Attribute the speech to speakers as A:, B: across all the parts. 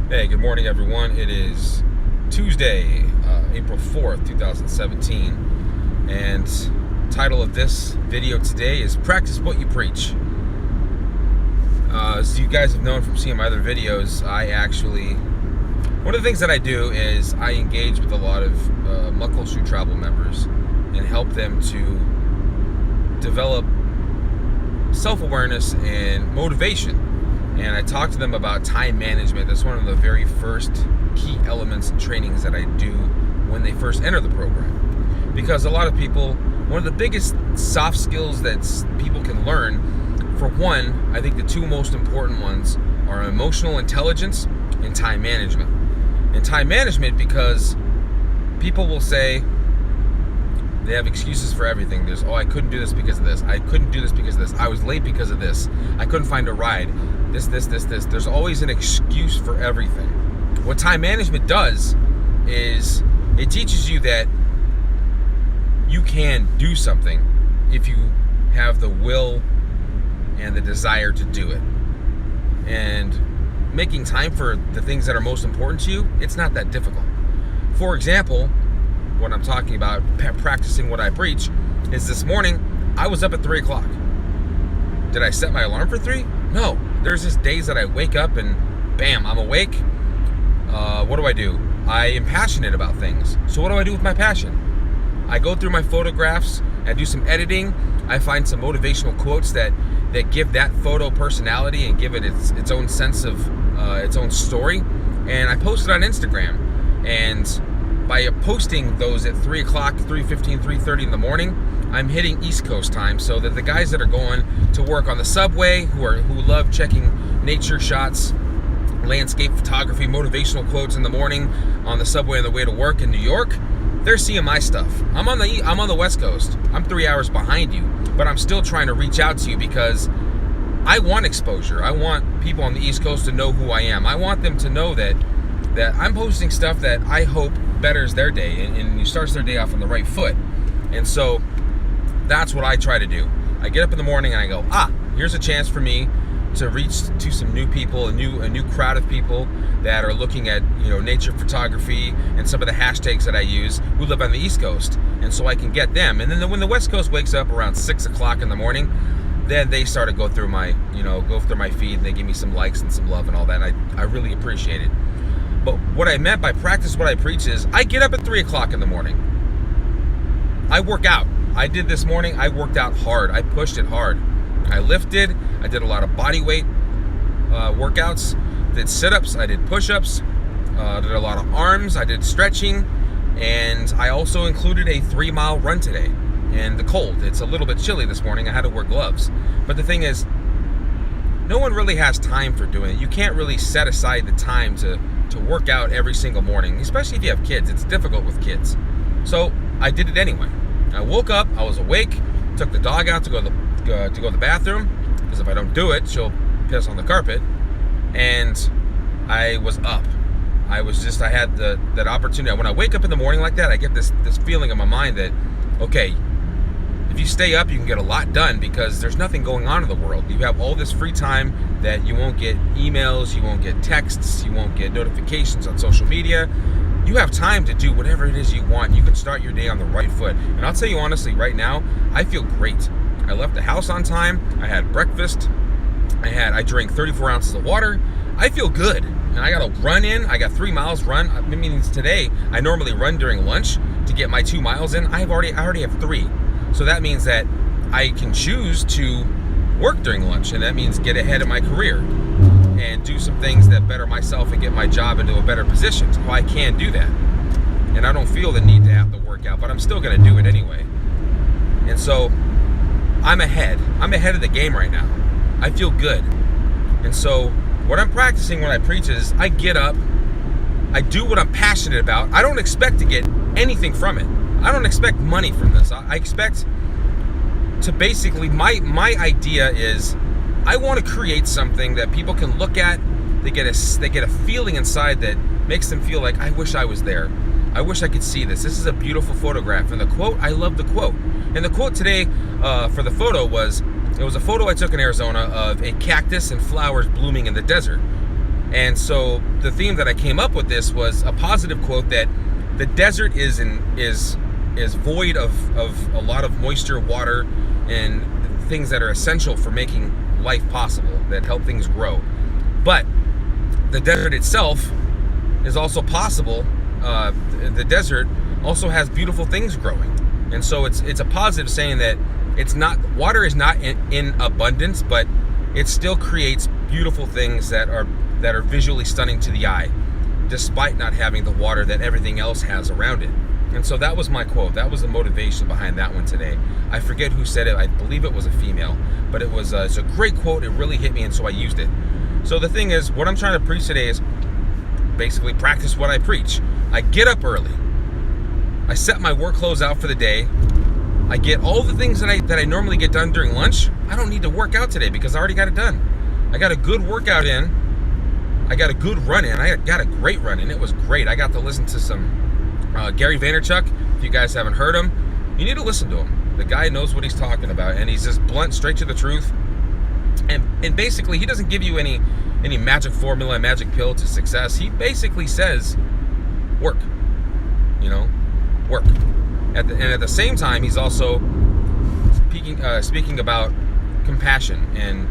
A: Hey, good morning, everyone. It is Tuesday, April 4th, 2017, and title of this video today is Practice What You Preach. As you guys have known from seeing my other videos, one of the things that I do is I engage with a lot of Muckleshoot Travel members and help them to develop self-awareness and motivation. And I talk to them about time management. That's one of the very first key elements and trainings that I do when they first enter the program. Because a lot of people, one of the biggest soft skills that people can learn, for one, I think the two most important ones are emotional intelligence and time management. And time management, because people will say, they have excuses for everything. There's, I couldn't do this because of this. I couldn't do this because of this. I was late because of this. I couldn't find a ride. This. There's always an excuse for everything. What time management does is it teaches you that you can do something if you have the will and the desire to do it. And making time for the things that are most important to you, it's not that difficult. For example, what I'm talking about, practicing what I preach, is this morning, I was up at 3 o'clock. Did I set my alarm for 3? No. There's just days that I wake up and bam, I'm awake. What do? I am passionate about things. So what do I do with my passion? I go through my photographs, I do some editing, I find some motivational quotes that give that photo personality and give it its own sense of its own story, and I post it on Instagram. And by posting those at 3 o'clock, 3:15, 3:30 in the morning, I'm hitting East Coast time, so that the guys that are going to work on the subway, who love checking nature shots, landscape photography, motivational quotes in the morning on the subway on the way to work in New York, they're seeing my stuff. I'm on the West Coast. I'm 3 hours behind you, but I'm still trying to reach out to you because I want exposure. I want people on the East Coast to know who I am. I want them to know that I'm posting stuff that I hope betters their day and starts their day off on the right foot. And so that's what I try to do. I get up in the morning and I go, here's a chance for me to reach to some new people, a new crowd of people that are looking at nature photography and some of the hashtags that I use who live on the East Coast, and so I can get them. And then when the West Coast wakes up around 6 o'clock in the morning, then they start to go through my feed, and they give me some likes and some love and all that. And I really appreciate it. But what I meant by practice what I preach is I get up at 3 o'clock in the morning. I work out. I did this morning. I worked out hard. I pushed it hard. I lifted. I did a lot of body weight workouts. Did sit-ups. I did push-ups. Did a lot of arms. I did stretching. And I also included a 3-mile run today. And the cold. It's a little bit chilly this morning. I had to wear gloves. But the thing is, no one really has time for doing it. You can't really set aside the time to work out every single morning, especially if you have kids. It's difficult with kids. So I did it anyway. I woke up, I was awake, took the dog out to go to the bathroom, because if I don't do it, she'll piss on the carpet, and I was up. I had that opportunity. When I wake up in the morning like that, I get this feeling in my mind that, okay, if you stay up, you can get a lot done because there's nothing going on in the world. You have all this free time that you won't get emails, you won't get texts, you won't get notifications on social media. You have time to do whatever it is you want. You can start your day on the right foot. And I'll tell you honestly, right now, I feel great. I left the house on time. I had breakfast. I drank 34 ounces of water. I feel good. And I got a run in. I got 3 miles run. I mean, today, I normally run during lunch to get my 2 miles in. I already have 3. So that means that I can choose to work during lunch, and that means get ahead of my career and do some things that better myself and get my job into a better position. So I can do that. And I don't feel the need to have to work out, but I'm still going to do it anyway. And so I'm ahead. I'm ahead of the game right now. I feel good. And so what I'm practicing when I preach is I get up, I do what I'm passionate about. I don't expect to get anything from it. I don't expect money from this. I expect to basically, my idea is I want to create something that people can look at. They get a feeling inside that makes them feel like, I wish I was there. I wish I could see this. This is a beautiful photograph. And the quote, I love the quote. And the quote today for the photo was a photo I took in Arizona of a cactus and flowers blooming in the desert. And so the theme that I came up with this was a positive quote that the desert is void of a lot of moisture, water, and things that are essential for making life possible, that help things grow. But the desert itself is also possible. The desert also has beautiful things growing. And so it's a positive saying that water is not in abundance, but it still creates beautiful things that are visually stunning to the eye, despite not having the water that everything else has around it. And so that was my quote. That was the motivation behind that one today. I forget who said it. I believe it was a female, but it's a great quote. It really hit me, and so I used it. So the thing is, what I'm trying to preach today is basically practice what I preach. I get up early. I set my work clothes out for the day. I get all the things that I normally get done during lunch. I don't need to work out today because I already got it done. I got a good workout in. I got a good run in. I got a great run in. It was great. I got to listen to some Gary Vaynerchuk. If you guys haven't heard him, you need to listen to him. The guy knows what he's talking about, and he's just blunt, straight to the truth. And basically, he doesn't give you any magic formula, magic pill to success. He basically says, work. Work. And at the same time, he's also speaking about compassion and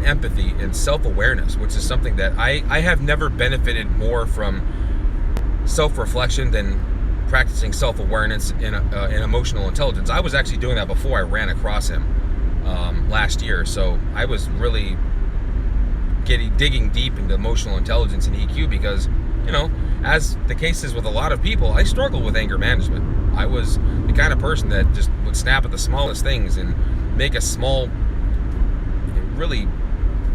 A: empathy and self-awareness, which is something that I have never benefited more from self-reflection than practicing self-awareness and emotional intelligence. I was actually doing that before I ran across him last year, so I was really digging deep into emotional intelligence and EQ because, as the case is with a lot of people, I struggle with anger management. I was the kind of person that just would snap at the smallest things and make a small, really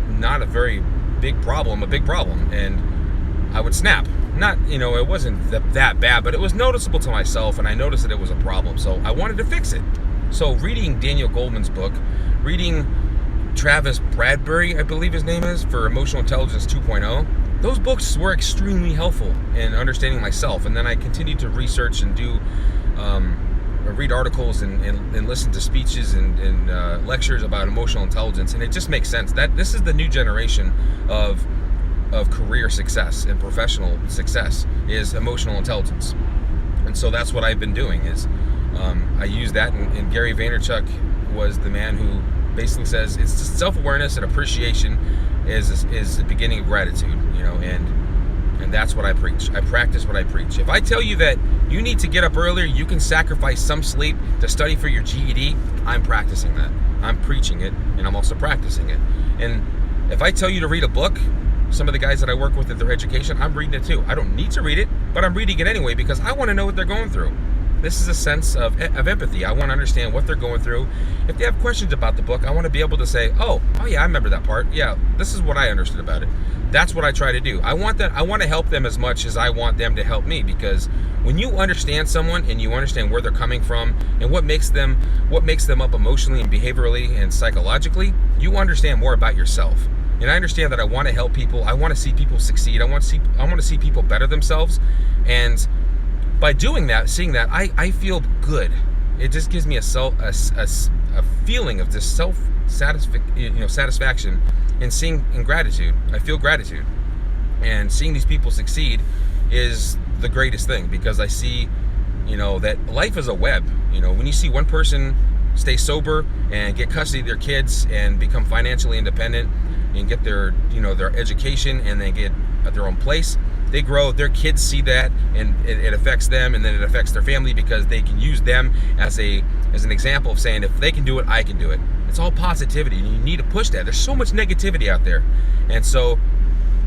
A: not a very big problem, a big problem, and I would snap. Not, it wasn't that bad, but it was noticeable to myself, and I noticed that it was a problem, so I wanted to fix it. So reading Daniel Goleman's book, reading Travis Bradberry, I believe his name is, for Emotional Intelligence 2.0, those books were extremely helpful in understanding myself. And then I continued to research and read articles and listen to speeches and lectures about emotional intelligence. And it just makes sense that this is the new generation of career success and professional success is emotional intelligence. And so that's what I've been doing is I use that. And Gary Vaynerchuk was the man who basically says it's just self-awareness and appreciation is the beginning of gratitude, and that's what I preach. I practice what I preach. If I tell you that you need to get up earlier, you can sacrifice some sleep to study for your GED, I'm practicing that. I'm preaching it, and I'm also practicing it. And if I tell you to read a book, some of the guys that I work with at their education, I'm reading it too. I don't need to read it, but I'm reading it anyway because I want to know what they're going through. This is a sense of empathy. I want to understand what they're going through. If they have questions about the book, I want to be able to say, oh yeah, I remember that part. Yeah, this is what I understood about it. That's what I try to do. I want to help them as much as I want them to help me, because when you understand someone and you understand where they're coming from and what makes them up emotionally and behaviorally and psychologically, you understand more about yourself. And I understand that I want to help people. I want to see people succeed. I want to see people better themselves. And by doing that, seeing that, I feel good. It just gives me a feeling of this satisfaction and gratitude. I feel gratitude, and seeing these people succeed is the greatest thing, because I see, that life is a web. When you see one person stay sober and get custody of their kids and become financially independent and get their education and they get their own place, they grow, their kids see that, and it affects them, and then it affects their family, because they can use them as an example of saying, if they can do it, I can do it. It's all positivity, and you need to push that. There's so much negativity out there, and so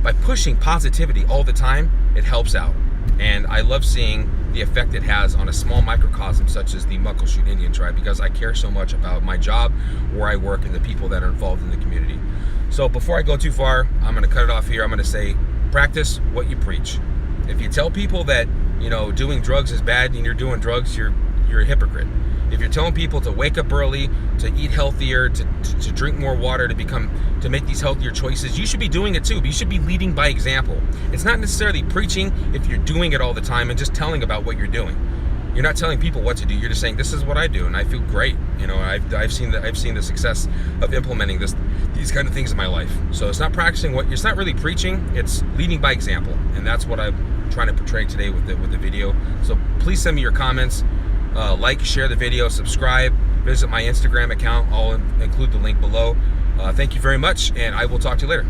A: by pushing positivity all the time, it helps out. And I love seeing the effect it has on a small microcosm such as the Muckleshoot Indian tribe, because I care so much about my job, where I work, and the people that are involved in the community. So before I go too far, I'm going to cut it off here. I'm going to say, practice what you preach. If you tell people that, doing drugs is bad and you're doing drugs, you're a hypocrite. If you're telling people to wake up early, to eat healthier, to drink more water, to make these healthier choices, you should be doing it too. But you should be leading by example. It's not necessarily preaching if you're doing it all the time and just telling about what you're doing. You're not telling people what to do. You're just saying, this is what I do, and I feel great. You know, I've seen the success of implementing these kind of things in my life. So it's not practicing it's not really preaching. It's leading by example, and that's what I'm trying to portray today with the video. So please send me your comments, like, share the video, subscribe, visit my Instagram account. I'll include the link below. Thank you very much, and I will talk to you later.